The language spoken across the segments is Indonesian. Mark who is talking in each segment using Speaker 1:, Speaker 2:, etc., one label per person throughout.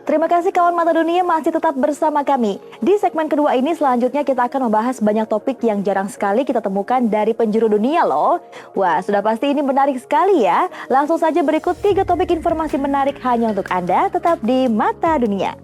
Speaker 1: Terima kasih kawan Mata Dunia masih tetap bersama kami. Di segmen kedua ini selanjutnya kita akan membahas banyak topik yang jarang sekali kita temukan dari penjuru dunia loh. Wah, sudah pasti ini menarik sekali ya. Langsung saja berikut 3 topik informasi menarik hanya untuk Anda tetap di Mata Dunia.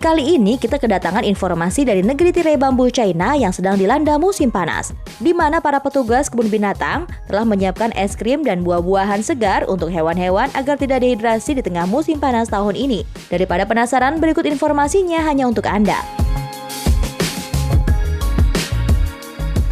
Speaker 1: Kali ini kita kedatangan informasi dari negeri tirai bambu China yang sedang dilanda musim panas, di mana para petugas kebun binatang telah menyiapkan es krim dan buah-buahan segar untuk hewan-hewan agar tidak dehidrasi di tengah musim panas tahun ini. Daripada penasaran, berikut informasinya hanya untuk Anda.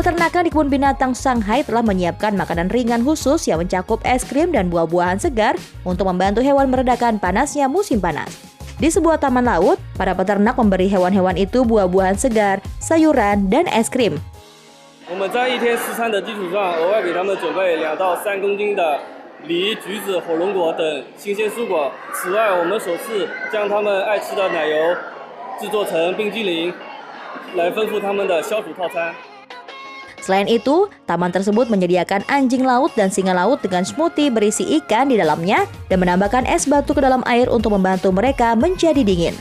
Speaker 1: Peternakan di kebun binatang Shanghai telah menyiapkan makanan ringan khusus yang mencakup es krim dan buah-buahan segar untuk membantu hewan meredakan panasnya musim panas. Di sebuah taman laut, para peternak memberi hewan-hewan itu buah-buahan segar, sayuran, dan es krim.
Speaker 2: 我们在一天食餐的基础上，额外给他们准备2到3公斤的梨、橘子、火龙果等新鲜蔬果。此外，我们首次将他们爱吃的奶油制作成冰激凌，来丰富他们的消暑套餐。
Speaker 1: Selain itu, taman tersebut menyediakan anjing laut dan singa laut dengan smoothie berisi ikan di dalamnya dan menambahkan es batu ke dalam air untuk membantu mereka menjadi dingin.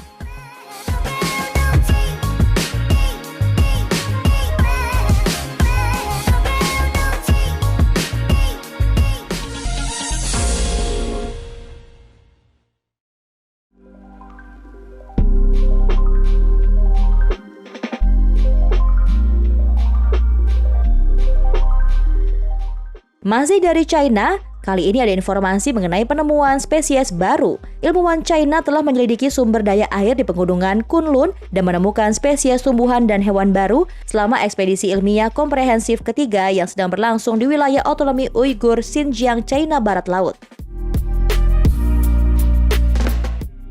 Speaker 1: Masih dari China, kali ini ada informasi mengenai penemuan spesies baru. Ilmuwan China telah menyelidiki sumber daya air di pegunungan Kunlun dan menemukan spesies tumbuhan dan hewan baru selama ekspedisi ilmiah komprehensif ketiga yang sedang berlangsung di wilayah otonomi Uighur, Xinjiang, China Barat Laut.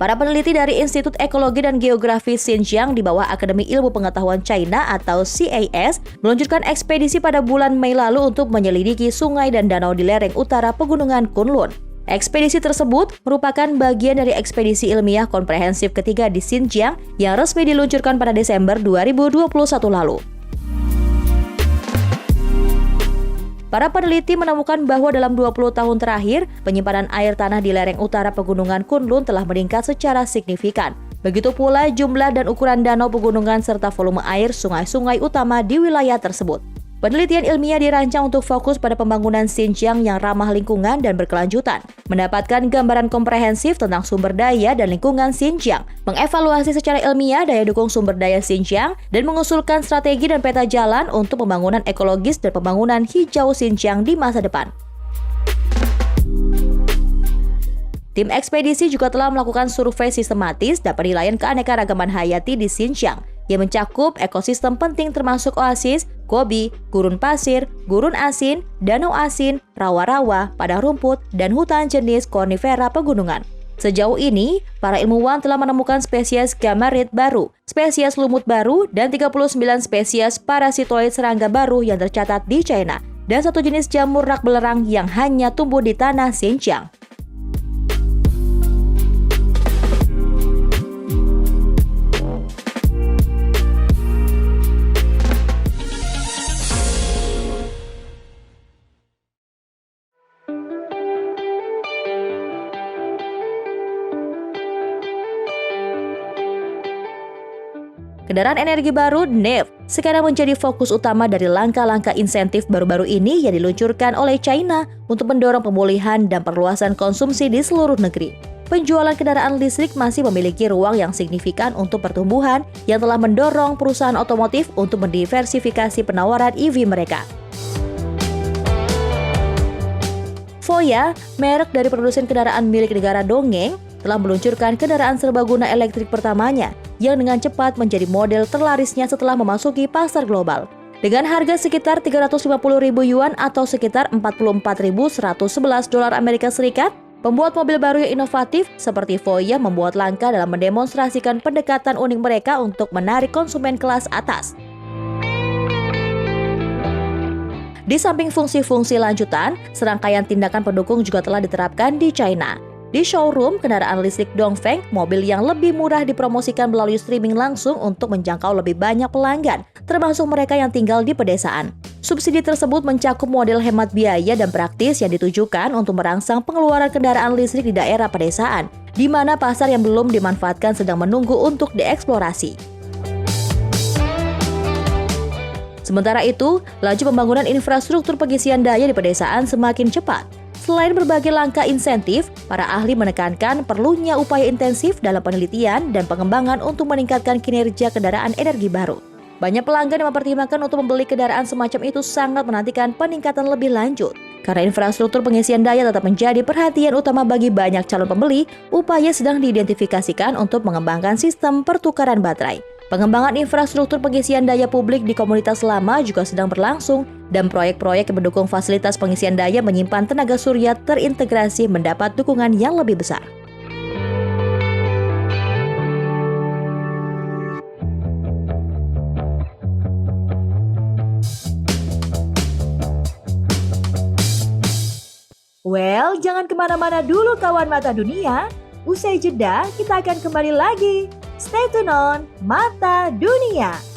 Speaker 1: Para peneliti dari Institut Ekologi dan Geografi Xinjiang di bawah Akademi Ilmu Pengetahuan China atau CAS meluncurkan ekspedisi pada bulan Mei lalu untuk menyelidiki sungai dan danau di lereng utara pegunungan Kunlun. Ekspedisi tersebut merupakan bagian dari ekspedisi ilmiah komprehensif ketiga di Xinjiang yang resmi diluncurkan pada Desember 2021 lalu. Para peneliti menemukan bahwa dalam 20 tahun terakhir, penyimpanan air tanah di lereng utara pegunungan Kunlun telah meningkat secara signifikan. Begitu pula jumlah dan ukuran danau pegunungan serta volume air sungai-sungai utama di wilayah tersebut. Penelitian ilmiah dirancang untuk fokus pada pembangunan Xinjiang yang ramah lingkungan dan berkelanjutan, mendapatkan gambaran komprehensif tentang sumber daya dan lingkungan Xinjiang, mengevaluasi secara ilmiah daya dukung sumber daya Xinjiang, dan mengusulkan strategi dan peta jalan untuk pembangunan ekologis dan pembangunan hijau Xinjiang di masa depan. Tim ekspedisi juga telah melakukan survei sistematis dan penilaian keanekaragaman hayati di Xinjiang yang mencakup ekosistem penting termasuk oasis, gobi, gurun pasir, gurun asin, danau asin, rawa-rawa, padang rumput, dan hutan jenis konifera pegunungan. Sejauh ini, para ilmuwan telah menemukan spesies gamarid baru, spesies lumut baru, dan 39 spesies parasitoid serangga baru yang tercatat di China, dan satu jenis jamur rak belerang yang hanya tumbuh di tanah Xinjiang. Kendaraan energi baru NEV sekarang menjadi fokus utama dari langkah-langkah insentif baru-baru ini yang diluncurkan oleh China untuk mendorong pemulihan dan perluasan konsumsi di seluruh negeri. Penjualan kendaraan listrik masih memiliki ruang yang signifikan untuk pertumbuhan yang telah mendorong perusahaan otomotif untuk mendiversifikasi penawaran EV mereka. Voya, merek dari produsen kendaraan milik negara Dongeng, telah meluncurkan kendaraan serbaguna elektrik pertamanya yang dengan cepat menjadi model terlarisnya setelah memasuki pasar global. Dengan harga sekitar 350.000 yuan atau sekitar 44.111 dolar Amerika Serikat, pembuat mobil baru yang inovatif seperti Voya membuat langkah dalam mendemonstrasikan pendekatan unik mereka untuk menarik konsumen kelas atas. Di samping fungsi-fungsi lanjutan, serangkaian tindakan pendukung juga telah diterapkan di China. Di showroom kendaraan listrik Dongfeng, mobil yang lebih murah dipromosikan melalui streaming langsung untuk menjangkau lebih banyak pelanggan, termasuk mereka yang tinggal di pedesaan. Subsidi tersebut mencakup model hemat biaya dan praktis yang ditujukan untuk merangsang pengeluaran kendaraan listrik di daerah pedesaan, di mana pasar yang belum dimanfaatkan sedang menunggu untuk dieksplorasi. Sementara itu, laju pembangunan infrastruktur pengisian daya di pedesaan semakin cepat. Selain berbagai langkah insentif, para ahli menekankan perlunya upaya intensif dalam penelitian dan pengembangan untuk meningkatkan kinerja kendaraan energi baru. Banyak pelanggan yang mempertimbangkan untuk membeli kendaraan semacam itu sangat menantikan peningkatan lebih lanjut. Karena infrastruktur pengisian daya tetap menjadi perhatian utama bagi banyak calon pembeli, upaya sedang diidentifikasikan untuk mengembangkan sistem pertukaran baterai. Pengembangan infrastruktur pengisian daya publik di komunitas lama juga sedang berlangsung, dan proyek-proyek yang mendukung fasilitas pengisian daya menyimpan tenaga surya terintegrasi mendapat dukungan yang lebih besar. Well, jangan kemana-mana dulu kawan mata dunia. Usai jeda, kita akan kembali lagi. Stay tune on Mata Dunia.